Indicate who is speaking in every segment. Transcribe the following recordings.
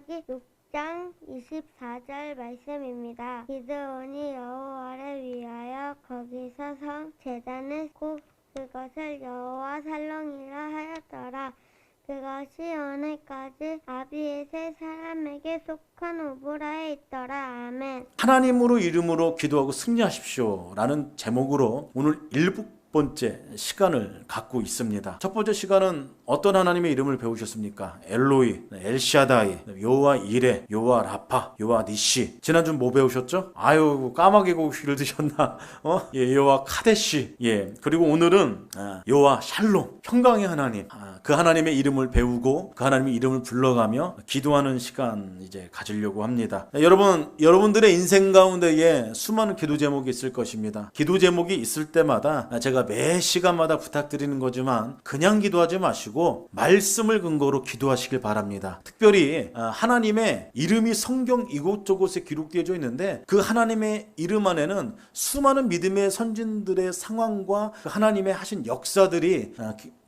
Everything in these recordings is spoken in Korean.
Speaker 1: 사사기 6장 24절 말씀입니다. 기드온이 여호와를 위하여 거기서 성 제단을 굽고 그것을 여호와 살롱이라 하였더라. 그것이 오늘까지 아비에셀 사람에게 속한 오브라에 있더라. 아멘.
Speaker 2: 하나님으로 이름으로 기도하고 승리하십시오 라는 제목으로 오늘 7번째 시간을 갖고 있습니다. 첫 번째 시간은 어떤 하나님의 이름을 배우셨습니까? 엘로이, 엘샤다이, 여호와 이레, 여호와 라파, 여호와 니시. 지난주 뭐 배우셨죠? 아유, 까마귀 고기를 드셨나? 여호와 카데시. 그리고 오늘은 여호와 샬롬, 평강의 하나님. 그 하나님의 이름을 배우고 그 하나님의 이름을 불러가며 기도하는 시간 이제 가지려고 합니다. 여러분들의 인생 가운데에 수많은 기도 제목이 있을 것입니다. 기도 제목이 있을 때마다 제가 매 시간마다 부탁드리는 거지만 그냥 기도하지 마시고 말씀을 근거로 기도하시길 바랍니다. 특별히 하나님의 이름이 성경 이곳저곳에 기록되어져 있는데 그 하나님의 이름 안에는 수많은 믿음의 선진들의 상황과 그 하나님의 하신 역사들이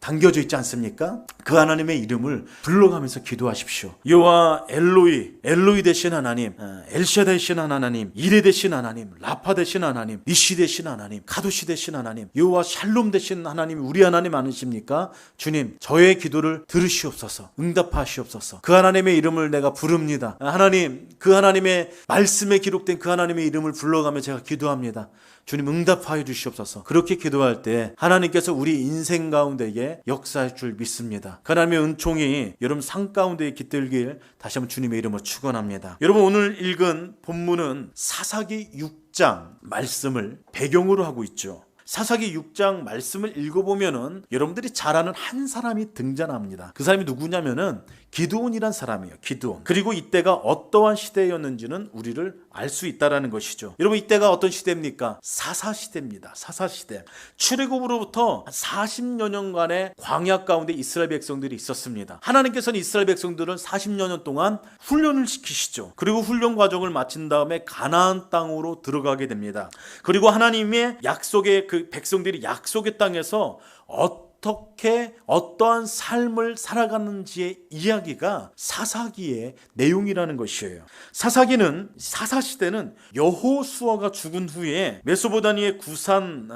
Speaker 2: 담겨져 있지 않습니까? 그 하나님의 이름을 불러가면서 기도하십시오. 여호와 엘로이 되신 하나님, 엘샤다이 되신 하나님, 이레 되신 하나님, 라파 되신 하나님, 니시 되신 하나님, 카도시 되신 하나님, 여호와 샬롬 되신 하나님, 우리 하나님 아니십니까? 주님, 저의 기도를 들으시옵소서, 응답하시옵소서. 그 하나님의 이름을 내가 부릅니다. 하나님, 그 하나님의 말씀에 기록된 그 하나님의 이름을 불러가며 제가 기도합니다. 주님, 응답하여 주시옵소서. 그렇게 기도할 때 하나님께서 우리 인생 가운데에 역사할 줄 믿습니다. 그 하나님의 은총이 여러분 삶 가운데에 깃들길 다시 한번 주님의 이름으로 축원합니다. 여러분, 오늘 읽은 본문은 사사기 6장 말씀을 배경으로 하고 있죠. 사사기 6장 말씀을 읽어보면은 여러분들이 잘 아는 한 사람이 등장합니다. 그 사람이 누구냐면은 기드온이란 사람이에요. 기드온. 그리고 이때가 어떠한 시대였는지는 우리를 알 수 있다라는 것이죠. 여러분, 이때가 어떤 시대입니까? 사사시대입니다. 사사시대. 출애굽으로부터 40여 년간의 광야 가운데 이스라엘 백성들이 있었습니다. 하나님께서는 이스라엘 백성들을 40여 년 동안 훈련을 시키시죠. 그리고 훈련 과정을 마친 다음에 가나안 땅으로 들어가게 됩니다. 그리고 하나님의 약속의 그 백성들이 약속의 땅에서 어떻게 어떠한 삶을 살아가는지의 이야기가 사사기의 내용이라는 것이에요. 사사시대는 여호수아가 죽은 후에 메소포타미아의 구산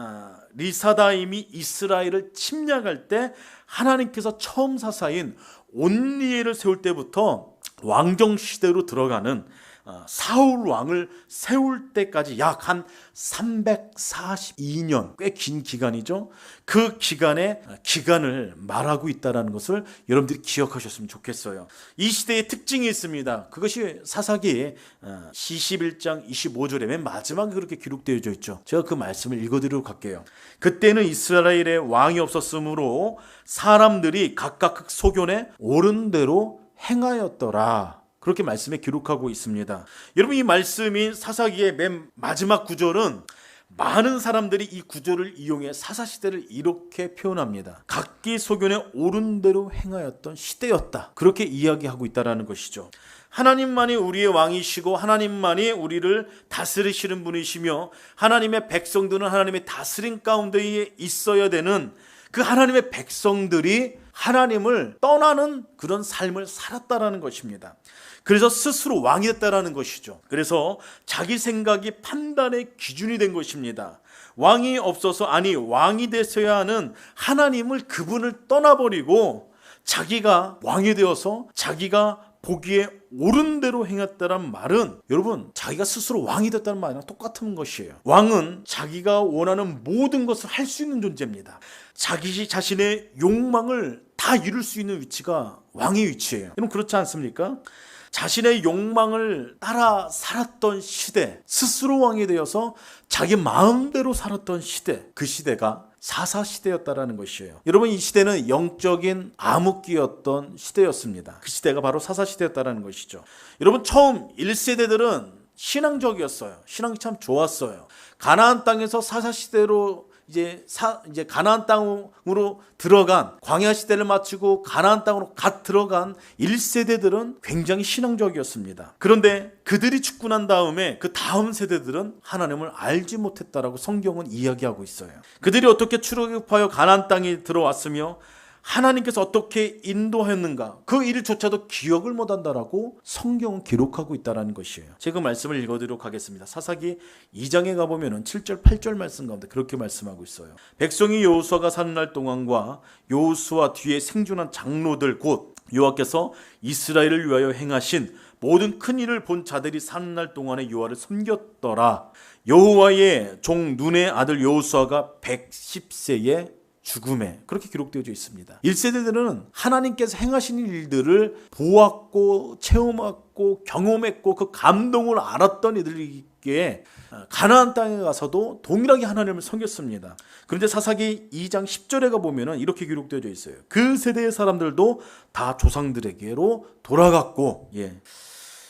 Speaker 2: 리사다임이 이스라엘을 침략할 때 하나님께서 처음 사사인 온니엘을 세울 때부터 왕정 시대로 들어가는 사울 왕을 세울 때까지 약 한 342년, 꽤 긴 기간이죠. 그 기간을 말하고 있다는 것을 여러분들이 기억하셨으면 좋겠어요. 이 시대의 특징이 있습니다. 그것이 사사기 21장 25절에 맨 마지막에 그렇게 기록되어져 있죠. 제가 그 말씀을 읽어드리도록 할게요. 그때는 이스라엘에 왕이 없었으므로 사람들이 각각 그 소견에 옳은 대로 행하였더라. 그렇게 말씀에 기록하고 있습니다. 여러분, 이 말씀이 사사기의 맨 마지막 구절은 많은 사람들이 이 구절을 이용해 사사시대를 이렇게 표현합니다. 각기 소견에 옳은 대로 행하였던 시대였다. 그렇게 이야기하고 있다는 것이죠. 하나님만이 우리의 왕이시고 하나님만이 우리를 다스리시는 분이시며 하나님의 백성들은 하나님의 다스림 가운데에 있어야 되는 그 하나님의 백성들이 하나님을 떠나는 그런 삶을 살았다라는 것입니다. 그래서 스스로 왕이 됐다라는 것이죠. 그래서 자기 생각이 판단의 기준이 된 것입니다. 왕이 없어서, 왕이 되셔야 하는 하나님을, 그분을 떠나버리고 자기가 왕이 되어서 자기가 보기에 옳은 대로 행했다는 말은 여러분, 자기가 스스로 왕이 됐다는 말이랑 똑같은 것이에요. 왕은 자기가 원하는 모든 것을 할 수 있는 존재입니다. 자기 자신의 욕망을 다 이룰 수 있는 위치가 왕의 위치예요. 여러분, 그렇지 않습니까? 자신의 욕망을 따라 살았던 시대, 스스로 왕이 되어서 자기 마음대로 살았던 시대, 그 시대가 사사시대였다라는 것이에요. 여러분, 이 시대는 영적인 암흑기였던 시대였습니다. 그 시대가 바로 사사시대였다는 것이죠. 여러분, 처음 1세대들은 신앙적이었어요. 신앙이 참 좋았어요. 가나안 땅에서 사사시대로 이제 가나안 땅으로 들어간, 광야 시대를 마치고 가나안 땅으로 갓 들어간 1세대들은 굉장히 신앙적이었습니다. 그런데 그들이 죽고 난 다음에 그 다음 세대들은 하나님을 알지 못했다라고 성경은 이야기하고 있어요. 그들이 어떻게 출애굽하여 가나안 땅에 들어왔으며 하나님께서 어떻게 인도하였는가 그 일조차도 기억을 못한다라고 성경은 기록하고 있다는 것이에요. 제가 그 말씀을 읽어드리도록 하겠습니다. 사사기 2장에 가보면 7절 8절 말씀 가운데 그렇게 말씀하고 있어요. 백성이 여호수아가 사는 날 동안과 여호수아 뒤에 생존한 장로들 곧 여호와께서 이스라엘을 위하여 행하신 모든 큰 일을 본 자들이 사는 날 동안에 여호와를 섬겼더라. 여호와의 종 눈의 아들 여호수아가 110세에 죽음에 그렇게 기록되어져 있습니다. 1세대들은 하나님께서 행하신 일들을 보았고 체험했고 경험했고 그 감동을 알았던 이들이기에 가나안 땅에 가서도 동일하게 하나님을 섬겼습니다. 그런데 사사기 2장 10절에 가보면 이렇게 기록되어져 있어요. 그 세대의 사람들도 다 조상들에게로 돌아갔고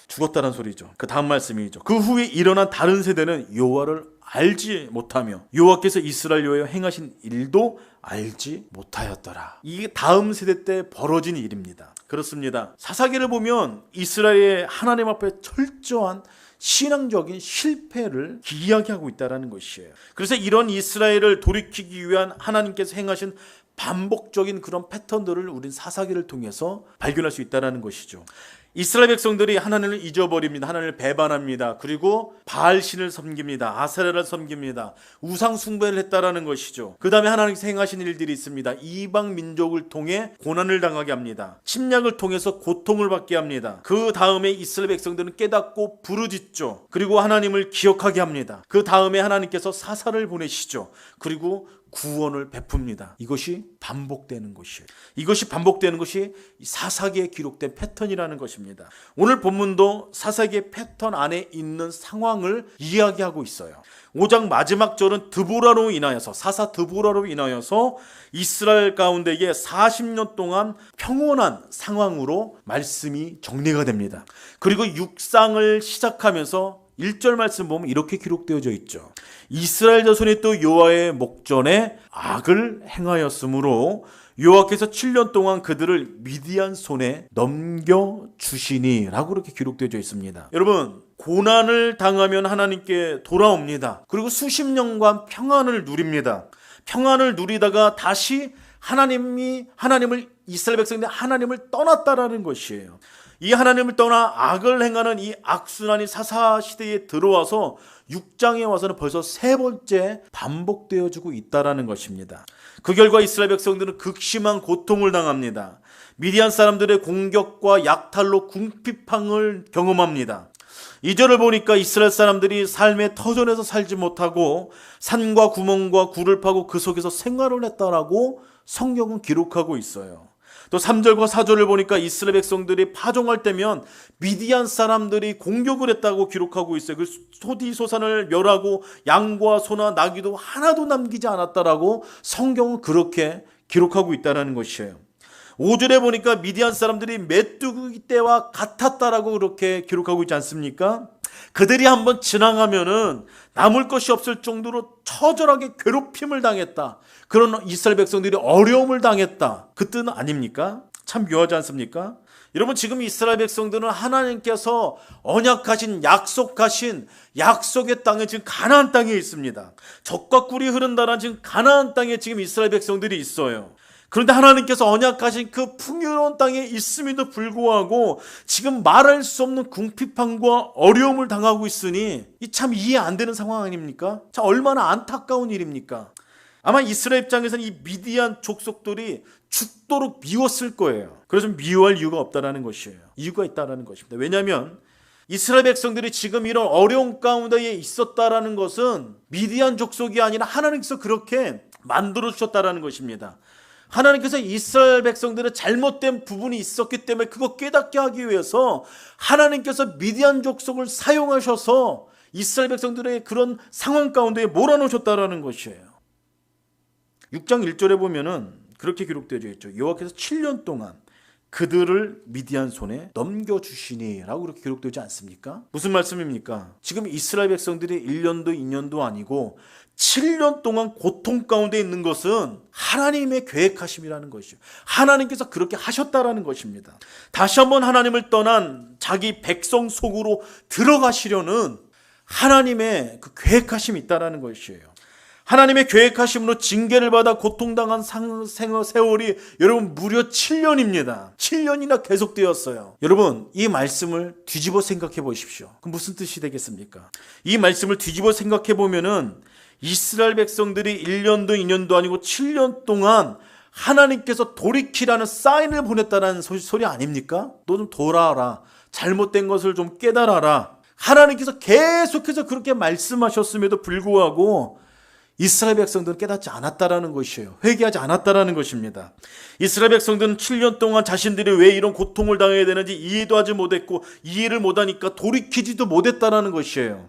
Speaker 2: 죽었다는 소리죠. 그 다음 말씀이죠. 그 후에 일어난 다른 세대는 여호와를 알지 못하며 여호와께서 이스라엘 위하여 행하신 일도 알지 못하였더라. 이게 다음 세대 때 벌어진 일입니다. 그렇습니다. 사사기를 보면 이스라엘의 하나님 앞에 철저한 신앙적인 실패를 이야기하고 있다는 것이에요. 그래서 이런 이스라엘을 돌이키기 위한 하나님께서 행하신 반복적인 그런 패턴들을 우린 사사기를 통해서 발견할 수 있다는 것이죠. 이스라엘 백성들이 하나님을 잊어버립니다. 하나님을 배반합니다. 그리고 바알신을 섬깁니다. 아세라를 섬깁니다. 우상 숭배를 했다라는 것이죠. 그 다음에 하나님께서 행하신 일들이 있습니다. 이방 민족을 통해 고난을 당하게 합니다. 침략을 통해서 고통을 받게 합니다. 그 다음에 이스라엘 백성들은 깨닫고 부르짖죠. 그리고 하나님을 기억하게 합니다. 그 다음에 하나님께서 사사를 보내시죠. 그리고 구원을 베풉니다. 이것이 반복되는 것이에요. 이것이 반복되는 것이 사사기에 기록된 패턴이라는 것입니다. 오늘 본문도 사사기의 패턴 안에 있는 상황을 이야기하고 있어요. 5장 마지막 절은 드보라로 인하여서 사사 드보라로 인하여서 이스라엘 가운데에 40년 동안 평온한 상황으로 말씀이 정리가 됩니다. 그리고 6장을 시작하면서 1절 말씀 보면 이렇게 기록되어져 있죠. 이스라엘 자손이 또 여호와의 목전에 악을 행하였으므로 여호와께서 7년 동안 그들을 미디안 손에 넘겨주시니 라고 그렇게 기록되어져 있습니다. 여러분, 고난을 당하면 하나님께 돌아옵니다. 그리고 수십 년간 평안을 누립니다. 평안을 누리다가 다시 하나님을 이스라엘 백성들이 하나님을 떠났다라는 것이에요. 이 하나님을 떠나 악을 행하는 이 악순환이 사사시대에 들어와서 6장에 와서는 벌써 세 번째 반복되어지고 있다는 것입니다. 그 결과 이스라엘 백성들은 극심한 고통을 당합니다. 미디안 사람들의 공격과 약탈로 궁핍함을 경험합니다. 2절을 보니까 이스라엘 사람들이 삶의 터전에서 살지 못하고 산과 구멍과 굴을 파고 그 속에서 생활을 했다라고 성경은 기록하고 있어요. 또 3절과 4절을 보니까 이스라엘 백성들이 파종할 때면 미디안 사람들이 공격을 했다고 기록하고 있어요. 그 소디소산을 멸하고 양과 소나 나귀도 하나도 남기지 않았다라고 성경은 그렇게 기록하고 있다는 것이에요. 5절에 보니까 미디안 사람들이 메뚜기 떼와 같았다라고 그렇게 기록하고 있지 않습니까? 그들이 한번 지나가면은 남을 것이 없을 정도로 처절하게 괴롭힘을 당했다. 그런 이스라엘 백성들이 어려움을 당했다. 그 뜻은 아닙니까? 참 묘하지 않습니까? 여러분, 지금 이스라엘 백성들은 하나님께서 언약하신 약속하신 약속의 땅에 지금 가나안 땅에 있습니다. 젖과 꿀이 흐른다는 지금 가나안 땅에 지금 이스라엘 백성들이 있어요. 그런데 하나님께서 언약하신 그 풍요로운 땅에 있음에도 불구하고 지금 말할 수 없는 궁핍함과 어려움을 당하고 있으니 이 참 이해 안 되는 상황 아닙니까? 참 얼마나 안타까운 일입니까? 아마 이스라엘 입장에서는 이 미디안 족속들이 죽도록 미웠을 거예요. 그래서 미워할 이유가 없다는 것이에요. 이유가 있다는 것입니다. 왜냐하면 이스라엘 백성들이 지금 이런 어려운 가운데에 있었다라는 것은 미디안 족속이 아니라 하나님께서 그렇게 만들어 주셨다라는 것입니다. 하나님께서 이스라엘 백성들의 잘못된 부분이 있었기 때문에 그거 깨닫게 하기 위해서 하나님께서 미디안 족속을 사용하셔서 이스라엘 백성들의 그런 상황 가운데에 몰아넣으셨다라는 것이에요. 6장 1절에 보면은 그렇게 기록되어 있죠. 여호와께서 7년 동안 그들을 미디안 손에 넘겨주시니 라고 그렇게 기록되지 않습니까? 무슨 말씀입니까? 지금 이스라엘 백성들이 1년도 2년도 아니고 7년 동안 고통 가운데 있는 것은 하나님의 계획하심이라는 것이죠. 하나님께서 그렇게 하셨다라는 것입니다. 다시 한번 하나님을 떠난 자기 백성 속으로 들어가시려는 하나님의 그 계획하심이 있다라는 것이에요. 하나님의 계획하심으로 징계를 받아 고통당한 세월이 여러분 무려 7년입니다. 7년이나 계속되었어요. 여러분 이 말씀을 뒤집어 생각해 보십시오. 그럼 무슨 뜻이 되겠습니까? 이 말씀을 뒤집어 생각해 보면은 이스라엘 백성들이 1년도 2년도 아니고 7년 동안 하나님께서 돌이키라는 사인을 보냈다는 소리 아닙니까? 너 좀 돌아와라. 잘못된 것을 좀 깨달아라. 하나님께서 계속해서 그렇게 말씀하셨음에도 불구하고 이스라엘 백성들은 깨닫지 않았다라는 것이에요. 회개하지 않았다라는 것입니다. 이스라엘 백성들은 7년 동안 자신들이 왜 이런 고통을 당해야 되는지 이해도 하지 못했고 이해를 못하니까 돌이키지도 못했다라는 것이에요.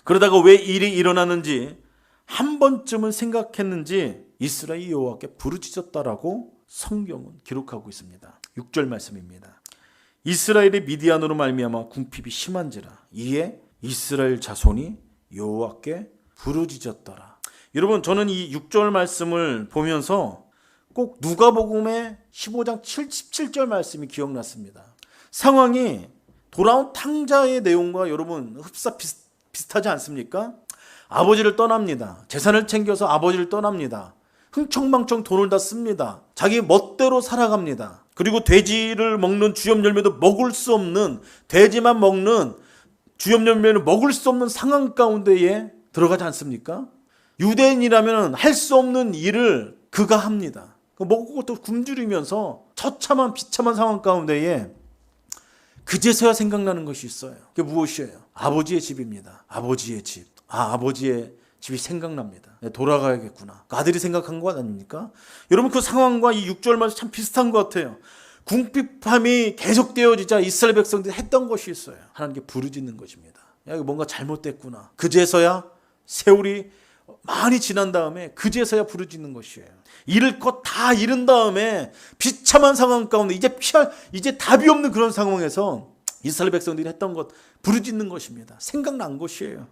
Speaker 2: 그러다가 왜 일이 일어나는지 한 번쯤은 생각했는지 이스라엘이 여호와께 부르짖었다라고 성경은 기록하고 있습니다. 6절 말씀입니다. 이스라엘이 미디안으로 말미암아 궁핍이 심한지라 이에 이스라엘 자손이 여호와께 부르짖었더라. 여러분 저는 이 6절 말씀을 보면서 꼭 누가복음의 15장 17절 말씀이 기억났습니다. 상황이 돌아온 탕자의 내용과 여러분 흡사 비슷하지 않습니까? 아버지를 떠납니다. 재산을 챙겨서 아버지를 떠납니다. 흥청망청 돈을 다 씁니다. 자기 멋대로 살아갑니다. 그리고 돼지를 먹는 주염열매도 먹을 수 없는, 돼지만 먹는 주염열매는 먹을 수 없는 상황 가운데에 들어가지 않습니까? 유대인이라면 할 수 없는 일을 그가 합니다. 먹고 또 굶주리면서 처참한 비참한 상황 가운데에 그제서야 생각나는 것이 있어요. 그게 무엇이에요? 아버지의 집입니다. 아버지의 집. 아버지의 집이 생각납니다. 돌아가야겠구나. 아들이 생각한 것 아닙니까? 여러분 그 상황과 이 6절 말씀 참 비슷한 것 같아요. 궁핍함이 계속되어지자 이스라엘 백성들이 했던 것이 있어요. 하나님께 부르짖는 것입니다. 야, 이거 뭔가 잘못됐구나. 그제서야 세월이 많이 지난 다음에 그제서야 부르짖는 것이에요. 잃을 것 다 잃은 다음에 비참한 상황 가운데 이제 답이 없는 그런 상황에서 이스라엘 백성들이 했던 것 부르짖는 것입니다. 생각난 것이에요.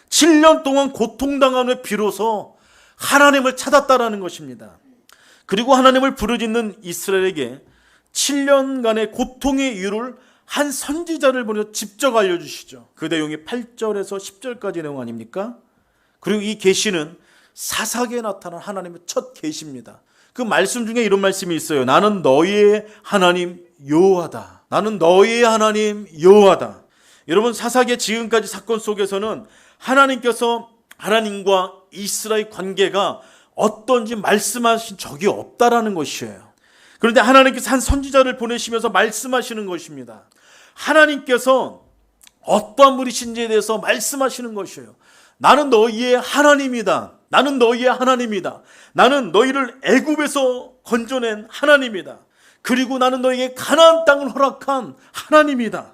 Speaker 2: 7년 동안 고통당한 후에 비로소 하나님을 찾았다라는 것입니다. 그리고 하나님을 부르짖는 이스라엘에게 7년간의 고통의 이유를 한 선지자를 보내서 직접 알려주시죠. 그 내용이 8절에서 10절까지 내용 아닙니까? 그리고 이 계시는 사사기에 나타난 하나님의 첫 계시입니다. 그 말씀 중에 이런 말씀이 있어요. 나는 너희의 하나님 여호와다. 나는 너희의 하나님 여호와다. 여러분 사사기의 지금까지 사건 속에서는 하나님과 이스라엘 관계가 어떤지 말씀하신 적이 없다라는 것이에요. 그런데 하나님께서 한 선지자를 보내시면서 말씀하시는 것입니다. 하나님께서 어떠한 분이신지에 대해서 말씀하시는 것이에요. 나는 너희의 하나님이다. 나는 너희의 하나님이다. 나는 너희를 애굽에서 건져낸 하나님이다. 그리고 나는 너희에게 가나안 땅을 허락한 하나님이다.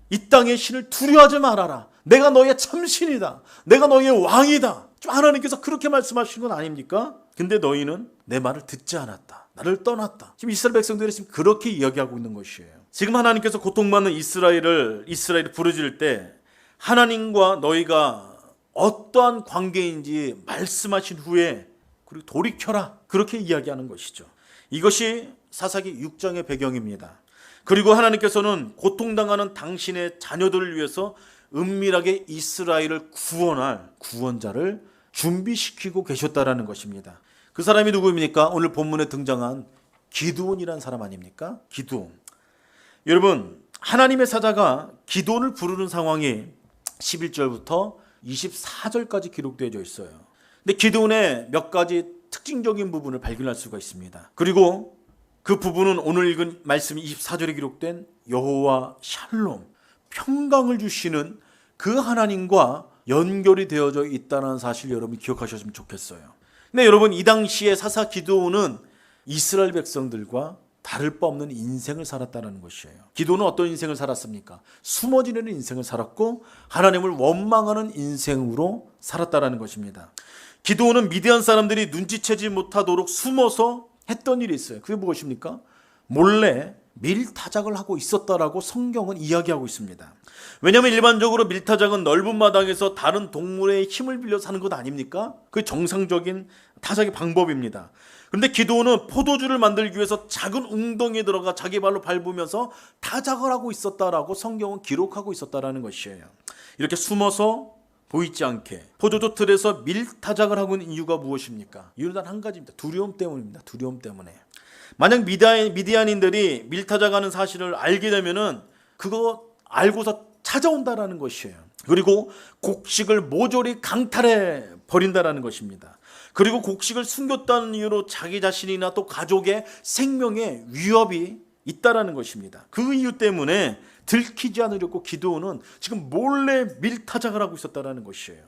Speaker 2: 이 땅의 신을 두려워하지 말아라. 내가 너희의 참신이다. 내가 너희의 왕이다. 하나님께서 그렇게 말씀하신 건 아닙니까? 근데 너희는 내 말을 듣지 않았다. 나를 떠났다. 지금 이스라엘 백성들이 지금 그렇게 이야기하고 있는 것이에요. 지금 하나님께서 고통받는 이스라엘을 부르짖을 때 하나님과 너희가 어떠한 관계인지 말씀하신 후에 그리고 돌이켜라. 그렇게 이야기하는 것이죠. 이것이 사사기 6장의 배경입니다. 그리고 하나님께서는 고통당하는 당신의 자녀들을 위해서 은밀하게 이스라엘을 구원할 구원자를 준비시키고 계셨다라는 것입니다. 그 사람이 누구입니까? 오늘 본문에 등장한 기드온이라는 사람 아닙니까? 기드온. 여러분 하나님의 사자가 기드온을 부르는 상황이 11절부터 24절까지 기록되어 있어요. 근데 기드온의 몇 가지 특징적인 부분을 발견할 수가 있습니다. 그리고 그 부분은 오늘 읽은 말씀 24절에 기록된 여호와 샬롬, 평강을 주시는 그 하나님과 연결이 되어져 있다는 사실 여러분 기억하셨으면 좋겠어요. 근데 여러분 이 당시에 사사 기드온은 이스라엘 백성들과 다를 바 없는 인생을 살았다는 것이에요. 기드온은 어떤 인생을 살았습니까? 숨어 지내는 인생을 살았고 하나님을 원망하는 인생으로 살았다는 것입니다. 기드온은 미디안 사람들이 눈치채지 못하도록 숨어서 했던 일이 있어요. 그게 무엇입니까? 몰래 밀타작을 하고 있었다라고 성경은 이야기하고 있습니다. 왜냐하면 일반적으로 밀타작은 넓은 마당에서 다른 동물의 힘을 빌려서 하는 것 아닙니까? 그게 정상적인 타작의 방법입니다. 그런데 기드온은 포도주를 만들기 위해서 작은 웅덩이에 들어가 자기 발로 밟으면서 타작을 하고 있었다라고 성경은 기록하고 있었다라는 것이에요. 이렇게 숨어서 보이지 않게 포도주 틀에서 밀타작을 하고 있는 이유가 무엇입니까? 이유는 단 한 가지입니다. 두려움 때문입니다. 두려움 때문에. 만약 미디안인들이 밀타작하는 사실을 알게 되면은 그거 알고서 찾아온다라는 것이에요. 그리고 곡식을 모조리 강탈해 버린다라는 것입니다. 그리고 곡식을 숨겼다는 이유로 자기 자신이나 또 가족의 생명에 위협이 있다라는 것입니다. 그 이유 때문에 들키지 않으려고 기드온은 지금 몰래 밀타작을 하고 있었다라는 것이에요.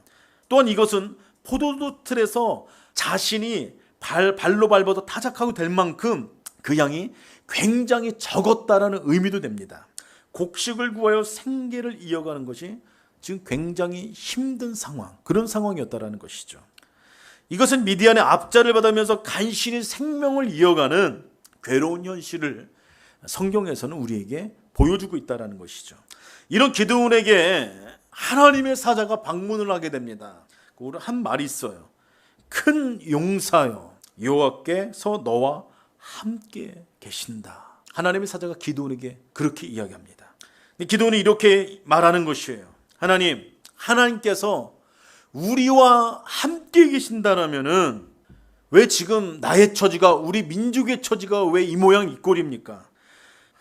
Speaker 2: 또한 이것은 포도주 틀에서 자신이 발로 밟아도 타작하고 될 만큼 그 양이 굉장히 적었다라는 의미도 됩니다. 곡식을 구하여 생계를 이어가는 것이 지금 굉장히 힘든 상황, 그런 상황이었다라는 것이죠. 이것은 미디안의 압자를 받으면서 간신히 생명을 이어가는 괴로운 현실을 성경에서는 우리에게 보여주고 있다는 것이죠. 이런 기드온에게 하나님의 사자가 방문을 하게 됩니다. 오늘 한 말이 있어요. 큰 용사여, 여호와께서 너와 함께 계신다. 하나님의 사자가 기드온에게 그렇게 이야기합니다. 기드온이 이렇게 말하는 것이에요. 하나님께서 우리와 함께 계신다라면은 왜 지금 나의 처지가, 우리 민족의 처지가 왜 이 모양 이 꼴입니까?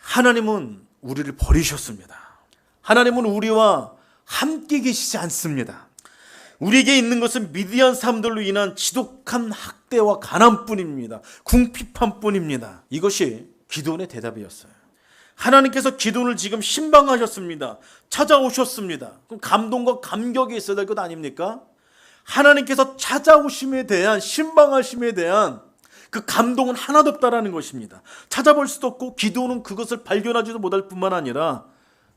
Speaker 2: 하나님은 우리를 버리셨습니다. 하나님은 우리와 함께 계시지 않습니다. 우리에게 있는 것은 미디안 사람들로 인한 지독한 학대와 가난뿐입니다. 궁핍함뿐입니다. 이것이 기드온의 대답이었어요. 하나님께서 기드온을 지금 신방하셨습니다. 찾아오셨습니다. 그럼 감동과 감격이 있어야 될 것 아닙니까? 하나님께서 찾아오심에 대한, 신방하심에 대한 그 감동은 하나도 없다라는 것입니다. 찾아볼 수도 없고 기드온은 그것을 발견하지도 못할 뿐만 아니라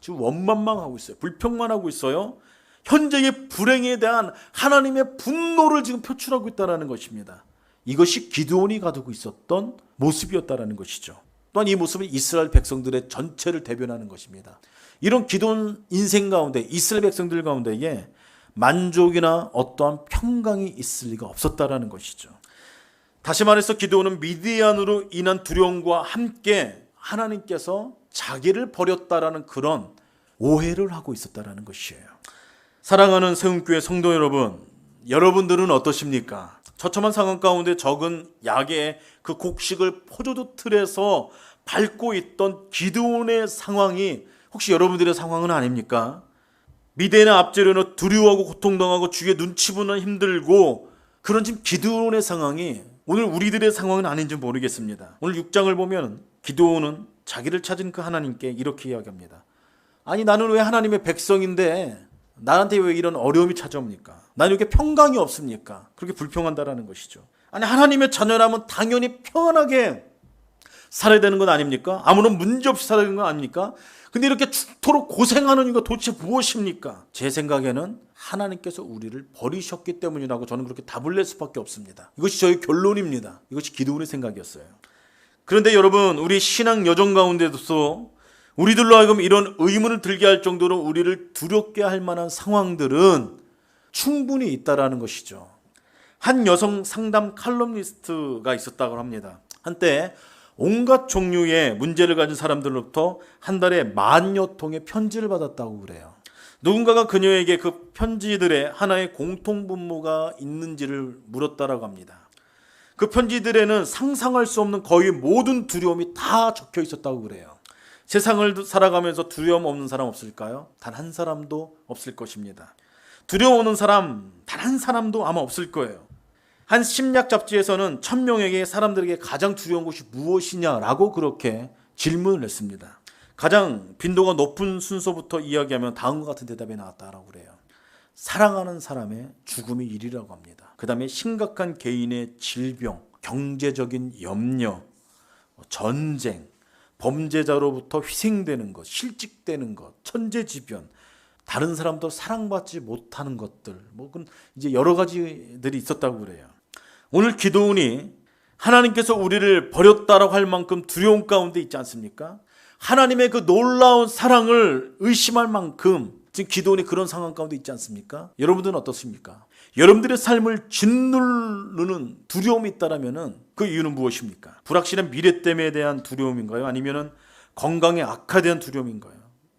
Speaker 2: 지금 원망만 있어요. 불평만 하고 있어요. 현재의 불행에 대한 하나님의 분노를 지금 표출하고 있다는 것입니다. 이것이 기드온이 가지고 있었던 모습이었다는 것이죠. 또한 이 모습은 이스라엘 백성들의 전체를 대변하는 것입니다. 이런 기드온 인생 가운데, 이스라엘 백성들 가운데에 만족이나 어떠한 평강이 있을 리가 없었다는 것이죠. 다시 말해서 기드온은 미디안으로 인한 두려움과 함께 하나님께서 자기를 버렸다라는 그런 오해를 하고 있었다는 것이에요. 사랑하는 세움교회 성도 여러분, 여러분들은 어떠십니까? 처참한 상황 가운데 적은 약의 그 곡식을 포도주 틀에서 밟고 있던 기드온의 상황이 혹시 여러분들의 상황은 아닙니까? 미디안의 압제로는 두려워하고 고통당하고 주위에 눈치 보는 힘들고 그런 지금 기드온의 상황이 오늘 우리들의 상황은 아닌지 모르겠습니다. 오늘 6장을 보면 기드온은 자기를 찾은 그 하나님께 이렇게 이야기합니다. 아니 나는 왜 하나님의 백성인데 나한테 왜 이런 어려움이 찾아옵니까? 나는 이렇게 평강이 없습니까? 그렇게 불평한다라는 것이죠. 아니 하나님의 자녀라면 당연히 평안하게 살아야 되는 건 아닙니까? 아무런 문제 없이 살아야 되는 건 아닙니까? 근데 이렇게 죽도록 고생하는 이유가 도대체 무엇입니까? 제 생각에는 하나님께서 우리를 버리셨기 때문이라고 저는 그렇게 답을 낼 수밖에 없습니다. 이것이 저의 결론입니다. 이것이 기드온의 생각이었어요. 그런데 여러분, 우리 신앙 여정 가운데서 우리들로 하여금 이런 의문을 들게 할 정도로 우리를 두렵게 할 만한 상황들은 충분히 있다라는 것이죠. 한 여성 상담 칼럼니스트가 있었다고 합니다. 한때 온갖 종류의 문제를 가진 사람들로부터 한 달에 10,000여 통의 편지를 받았다고 그래요. 누군가가 그녀에게 그 편지들의 하나의 공통분모가 있는지를 물었다라고 합니다. 그 편지들에는 상상할 수 없는 거의 모든 두려움이 다 적혀 있었다고 그래요. 세상을 살아가면서 두려움 없는 사람 없을까요? 단 한 사람도 없을 것입니다. 두려움 없는 사람 단 한 사람도 아마 없을 거예요. 한 심리학 잡지에서는 1000명에게 사람들에게 가장 두려운 것이 무엇이냐라고 그렇게 질문을 했습니다. 가장 빈도가 높은 순서부터 이야기하면 다음과 같은 대답이 나왔다라고 그래요. 사랑하는 사람의 죽음이 1위라고 합니다. 그 다음에 심각한 개인의 질병, 경제적인 염려, 전쟁, 범죄자로부터 희생되는 것, 실직되는 것, 천재지변, 다른 사람도 사랑받지 못하는 것들, 그건 이제 여러 가지들이 있었다고 그래요. 오늘 기드온이 하나님께서 우리를 버렸다라고 할 만큼 두려움 가운데 있지 않습니까? 하나님의 그 놀라운 사랑을 의심할 만큼 지금 기드온이 그런 상황 가운데 있지 않습니까? 여러분들은 어떻습니까? 여러분들의 삶을 짓누르는 두려움이 있다라면은 그 이유는 무엇입니까? 불확실한 미래 때문에 대한 두려움인가요? 아니면은 건강에 악화에 대한 두려움인가요?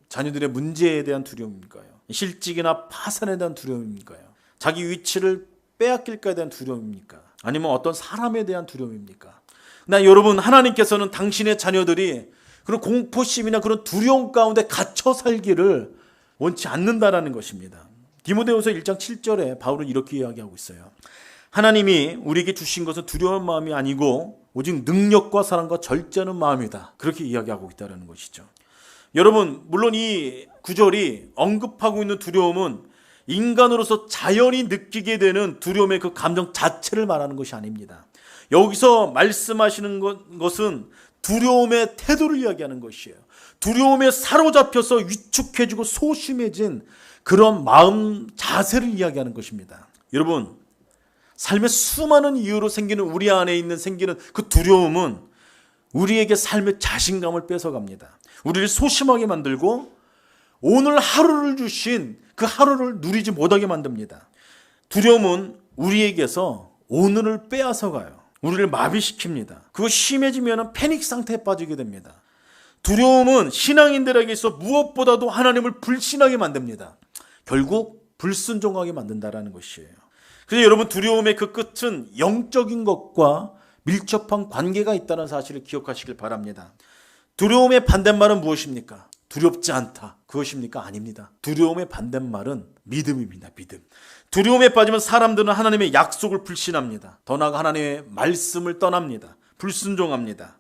Speaker 2: 자녀들의 문제에 대한 두려움일까요? 실직이나 파산에 대한 두려움입니까요? 자기 위치를 빼앗길까에 대한 두려움입니까? 아니면 어떤 사람에 대한 두려움입니까? 나 여러분, 하나님께서는 당신의 자녀들이 그런 공포심이나 그런 두려움 가운데 갇혀 살기를 원치 않는다라는 것입니다. 디모데후서 1장 7절에 바울은 이렇게 이야기하고 있어요. 하나님이 우리에게 주신 것은 두려운 마음이 아니고 오직 능력과 사랑과 절제하는 마음이다. 그렇게 이야기하고 있다는 것이죠. 여러분, 물론 이 구절이 언급하고 있는 두려움은 인간으로서 자연히 느끼게 되는 두려움의 그 감정 자체를 말하는 것이 아닙니다. 여기서 말씀하시는 것은 두려움의 태도를 이야기하는 것이에요. 두려움에 사로잡혀서 위축해지고 소심해진 그런 마음 자세를 이야기하는 것입니다. 여러분, 삶의 수많은 이유로 생기는 우리 안에 생기는 그 두려움은 우리에게 삶의 자신감을 뺏어갑니다. 우리를 소심하게 만들고 오늘 하루를 주신 그 하루를 누리지 못하게 만듭니다. 두려움은 우리에게서 오늘을 빼앗아가요. 우리를 마비시킵니다. 그거 심해지면 패닉 상태에 빠지게 됩니다. 두려움은 신앙인들에게 있어 무엇보다도 하나님을 불신하게 만듭니다. 결국 불순종하게 만든다라는 것이에요. 그래서 여러분, 두려움의 그 끝은 영적인 것과 밀접한 관계가 있다는 사실을 기억하시길 바랍니다. 두려움의 반대말은 무엇입니까? 두렵지 않다. 그것입니까? 아닙니다. 두려움의 반대말은 믿음입니다. 믿음. 두려움에 빠지면 사람들은 하나님의 약속을 불신합니다. 더 나아가 하나님의 말씀을 떠납니다. 불순종합니다.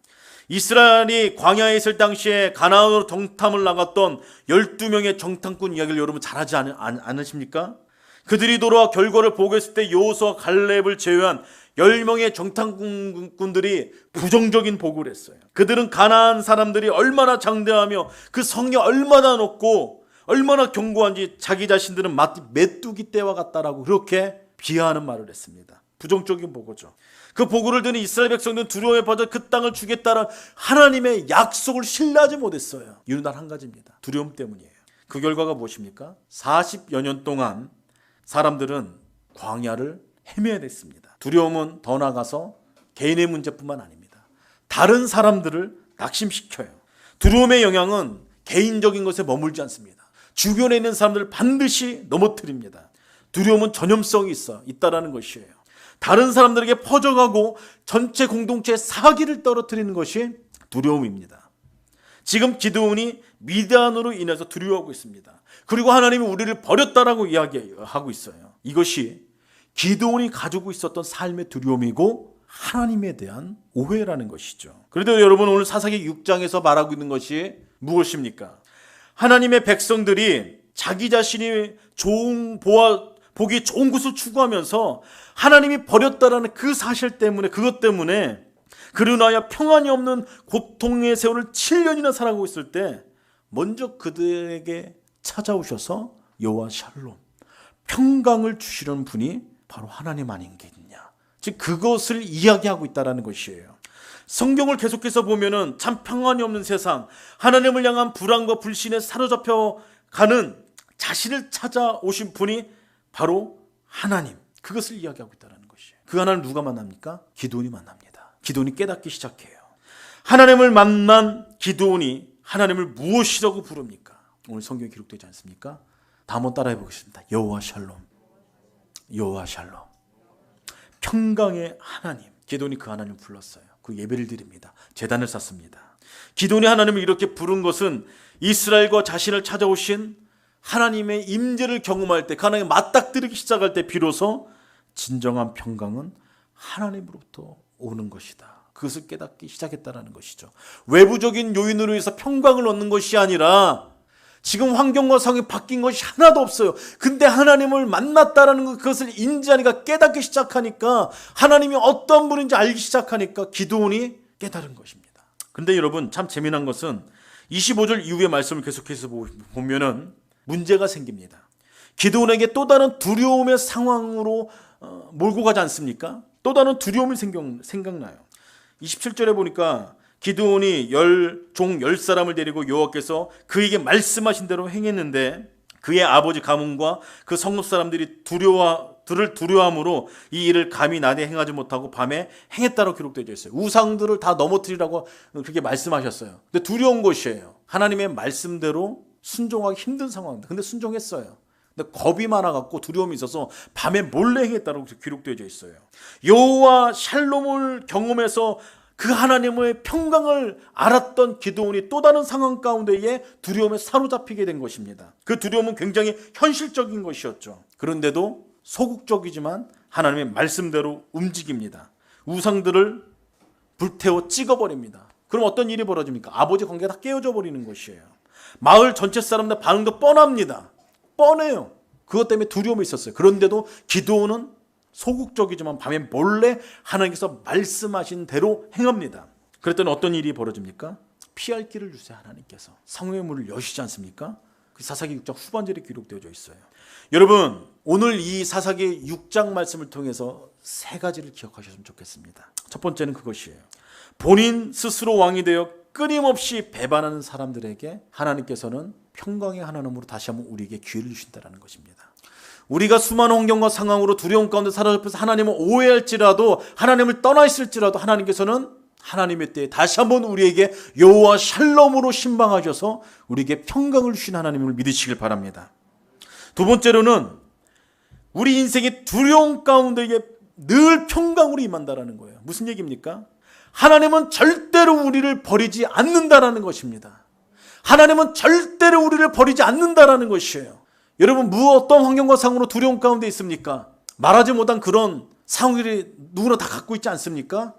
Speaker 2: 이스라엘이 광야에 있을 당시에 가나안으로 정탐을 나갔던 12명의 정탐꾼 이야기를 여러분 잘 하지 않으십니까? 그들이 돌아와 결과를 보고 있을 때 여호수아와 갈렙을 제외한 10명의 정탐꾼들이 부정적인 보고를 했어요. 그들은 가나안 사람들이 얼마나 장대하며 그 성이 얼마나 높고 얼마나 견고한지 자기 자신들은 마치 메뚜기 떼와 같다라고 그렇게 비하하는 말을 했습니다. 부정적인 보고죠. 그 보고를 듣는 이스라엘 백성들은 두려움에 빠져 그 땅을 주겠다는 하나님의 약속을 신뢰하지 못했어요. 이유는 단 한 가지입니다. 두려움 때문이에요. 그 결과가 무엇입니까? 40여 년 동안 사람들은 광야를 헤매야 됐습니다. 두려움은 더 나아가서 개인의 문제뿐만 아닙니다. 다른 사람들을 낙심시켜요. 두려움의 영향은 개인적인 것에 머물지 않습니다. 주변에 있는 사람들을 반드시 넘어뜨립니다. 두려움은 전염성이 있다라는 것이에요. 다른 사람들에게 퍼져가고 전체 공동체의 사기를 떨어뜨리는 것이 두려움입니다. 지금 기드온이 미디안으로 인해서 두려워하고 있습니다. 그리고 하나님이 우리를 버렸다라고 이야기하고 있어요. 이것이 기드온이 가지고 있었던 삶의 두려움이고 하나님에 대한 오해라는 것이죠. 그런데 여러분, 오늘 사사기 6장에서 말하고 있는 것이 무엇입니까? 하나님의 백성들이 자기 자신이 보기 좋은 것을 추구하면서 하나님이 버렸다라는 그 사실 때문에, 그것 때문에 그로 인하여 평안이 없는 고통의 세월을 7년이나 살아가고 있을 때 먼저 그들에게 찾아오셔서 여호와 샬롬, 평강을 주시는 분이 바로 하나님 아닌겠냐. 즉 그것을 이야기하고 있다는 것이에요. 성경을 계속해서 보면은 참 평안이 없는 세상, 하나님을 향한 불안과 불신에 사로잡혀 가는 자신을 찾아오신 분이 바로 하나님, 그것을 이야기하고 있다는 것이에요. 그 하나님 누가 만납니까? 기드온이 만납니다. 기드온이 깨닫기 시작해요. 하나님을 만난 기드온이 하나님을 무엇이라고 부릅니까? 오늘 성경에 기록되지 않습니까? 다 한번 따라해 보겠습니다. 여호와 샬롬, 여호와 샬롬, 평강의 하나님. 기드온이 그 하나님을 불렀어요. 그 예배를 드립니다. 제단을 쌓습니다. 기드온이 하나님을 이렇게 부른 것은 이스라엘과 자신을 찾아오신 하나님의 임재를 경험할 때, 하나님에 맞닥뜨리기 시작할 때 비로소 진정한 평강은 하나님으로부터 오는 것이다. 그것을 깨닫기 시작했다는 것이죠. 외부적인 요인으로 해서 평강을 얻는 것이 아니라 지금 환경과 상황이 바뀐 것이 하나도 없어요. 근데 하나님을 만났다라는 것, 그것을 인지하니까, 깨닫기 시작하니까, 하나님이 어떤 분인지 알기 시작하니까 기드온이 깨달은 것입니다. 근데 여러분, 참 재미난 것은 25절 이후의 말씀을 계속해서 보면은 문제가 생깁니다. 기드온에게 또 다른 두려움의 상황으로 몰고 가지 않습니까? 또 다른 두려움이 생각나요. 27절에 보니까 기드온이 종 10사람을 데리고 여호와께서 그에게 말씀하신 대로 행했는데 그의 아버지 가문과 그 성읍 사람들이 두려워함으로 이 일을 감히 낮에 행하지 못하고 밤에 행했다고 기록되어 있어요. 우상들을 다 넘어뜨리라고 그렇게 말씀하셨어요. 근데 두려운 것이에요. 하나님의 말씀대로 순종하기 힘든 상황입니다. 근데 순종했어요. 근데 겁이 많아갖고 두려움이 있어서 밤에 몰래 행했다고 기록되어져 있어요. 여호와 샬롬을 경험해서 그 하나님의 평강을 알았던 기드온이 또 다른 상황 가운데에 두려움에 사로잡히게 된 것입니다. 그 두려움은 굉장히 현실적인 것이었죠. 그런데도 소극적이지만 하나님의 말씀대로 움직입니다. 우상들을 불태워 찍어버립니다. 그럼 어떤 일이 벌어집니까? 아버지 관계가 다 깨어져 버리는 것이에요. 마을 전체 사람들 반응도 뻔합니다. 뻔해요. 그것 때문에 두려움이 있었어요. 그런데도 기드온은 소극적이지만 밤에 몰래 하나님께서 말씀하신 대로 행합니다. 그랬더니 어떤 일이 벌어집니까? 피할 길을 주세요. 하나님께서 성회의 문을 여시지 않습니까? 그 사사기 6장 후반절에 기록되어져 있어요. 여러분, 오늘 이 사사기 6장 말씀을 통해서 세 가지를 기억하셨으면 좋겠습니다. 첫 번째는 그것이에요. 본인 스스로 왕이 되어 끊임없이 배반하는 사람들에게 하나님께서는 평강의 하나님으로 다시 한번 우리에게 기회를 주신다는 것입니다. 우리가 수많은 환경과 상황으로 두려움 가운데 사로잡혀서 하나님을 오해할지라도, 하나님을 떠나 있을지라도 하나님께서는 하나님의 때에 다시 한번 우리에게 여호와 샬롬으로 신방하셔서 우리에게 평강을 주신 하나님을 믿으시길 바랍니다. 두 번째로는 우리 인생의 두려움 가운데 늘 평강으로 임한다라는 거예요. 무슨 얘기입니까? 하나님은 절대로 우리를 버리지 않는다라는 것입니다. 하나님은 절대로 우리를 버리지 않는다라는 것이에요. 여러분, 어떤 환경과 상황으로 두려움 가운데 있습니까? 말하지 못한 그런 상황들이 누구나 다 갖고 있지 않습니까?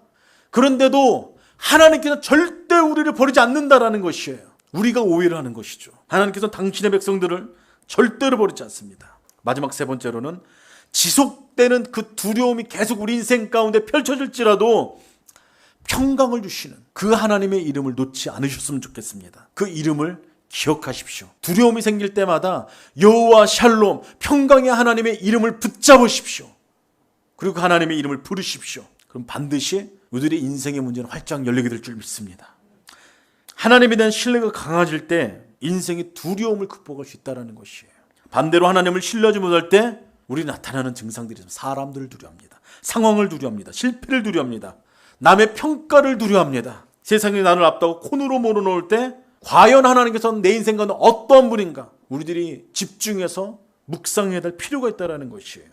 Speaker 2: 그런데도 하나님께서는 절대 우리를 버리지 않는다라는 것이에요. 우리가 오해를 하는 것이죠. 하나님께서는 당신의 백성들을 절대로 버리지 않습니다. 마지막 세 번째로는 지속되는 그 두려움이 계속 우리 인생 가운데 펼쳐질지라도 평강을 주시는 그 하나님의 이름을 놓지 않으셨으면 좋겠습니다. 그 이름을 기억하십시오. 두려움이 생길 때마다 여호와 샬롬, 평강의 하나님의 이름을 붙잡으십시오. 그리고 그 하나님의 이름을 부르십시오. 그럼 반드시 우리들의 인생의 문제는 활짝 열리게 될 줄 믿습니다. 하나님에 대한 신뢰가 강해질 때 인생의 두려움을 극복할 수 있다는 것이에요. 반대로 하나님을 신뢰하지 못할 때 우리 나타나는 증상들이 사람들을 두려워합니다. 상황을 두려워합니다. 실패를 두려워합니다. 남의 평가를 두려워합니다. 세상이 나를 앞다고 콘으로 몰아놓을 때 과연 하나님께서는 내 인생 가운데 어떤 분인가? 우리들이 집중해서 묵상해야 될 필요가 있다는 것이에요.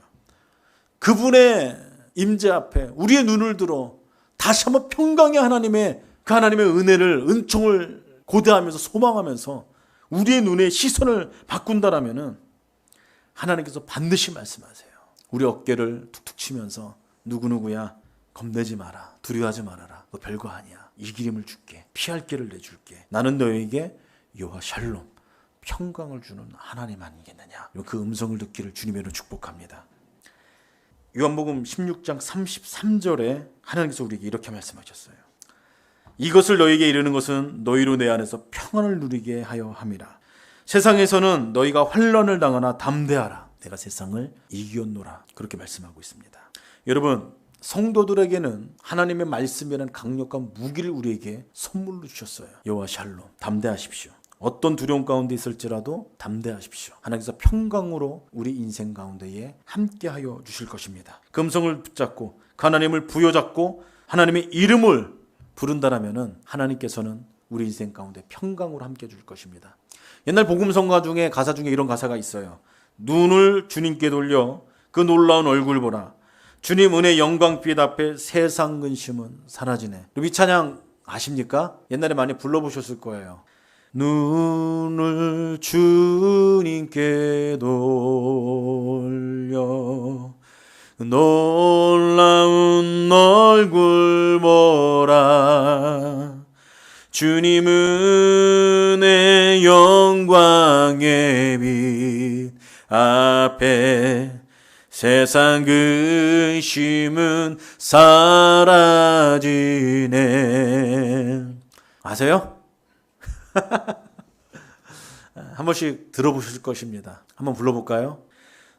Speaker 2: 그분의 임재 앞에 우리의 눈을 들어 다시 한번 평강의 하나님의 그 하나님의 은혜를, 은총을 고대하면서 소망하면서 우리의 눈의 시선을 바꾼다라면은 하나님께서 반드시 말씀하세요. 우리 어깨를 툭툭 치면서 누구누구야, 겁내지 마라, 두려워하지 말아라, 너 별거 아니야, 이 기름을 줄게, 피할 길을 내줄게, 나는 너에게 여호와 샬롬, 평강을 주는 하나님 아니겠느냐. 그 음성을 듣기를 주님으로 축복합니다. 요한복음 16장 33절에 하나님께서 우리에게 이렇게 말씀하셨어요. 이것을 너에게 이르는 것은 너희로 내 안에서 평안을 누리게 하여 함이라. 세상에서는 너희가 환난을 당하나 담대하라, 내가 세상을 이겼노라. 그렇게 말씀하고 있습니다. 여러분, 성도들에게는 하나님의 말씀이라는 강력한 무기를 우리에게 선물로 주셨어요. 여호와 샬롬, 담대하십시오. 어떤 두려움 가운데 있을지라도 담대하십시오. 하나님께서 평강으로 우리 인생 가운데에 함께하여 주실 것입니다. 그 음성을 붙잡고 그 하나님을 부여잡고 하나님의 이름을 부른다라면은 하나님께서는 우리 인생 가운데 평강으로 함께 줄 것입니다. 옛날 복음성가 중에 가사 중에 이런 가사가 있어요. 눈을 주님께 돌려 그 놀라운 얼굴 보라. 주님 은혜 영광 빛 앞에 세상 근심은 사라지네. 이 찬양 아십니까? 옛날에 많이 불러보셨을 거예요. 눈을 주님께 돌려 놀라운 얼굴 보라. 주님 은혜 영광의 빛 앞에 세상 근심은 사라지네. 아세요? 한 번씩 들어보실 것입니다. 한번 불러볼까요?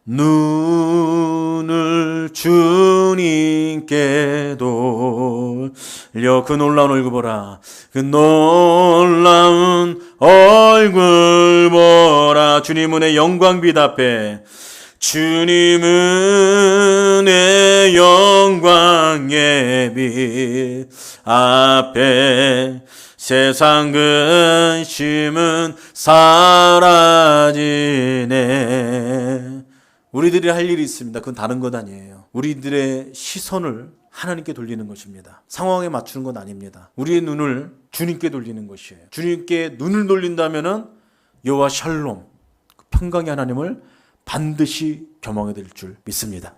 Speaker 2: 눈을 주님께 돌려 그 놀라운 얼굴 보라. 그 놀라운 얼굴 보라. 주님 은혜 영광빛 앞에 주님 은혜 영광의 빛 앞에 세상 근심은 사라지네. 우리들이 할 일이 있습니다. 그건 다른 것 아니에요. 우리들의 시선을 하나님께 돌리는 것입니다. 상황에 맞추는 건 아닙니다. 우리의 눈을 주님께 돌리는 것이에요. 주님께 눈을 돌린다면은 여호와 샬롬, 평강의 하나님을 반드시 경험하게 될 줄 믿습니다.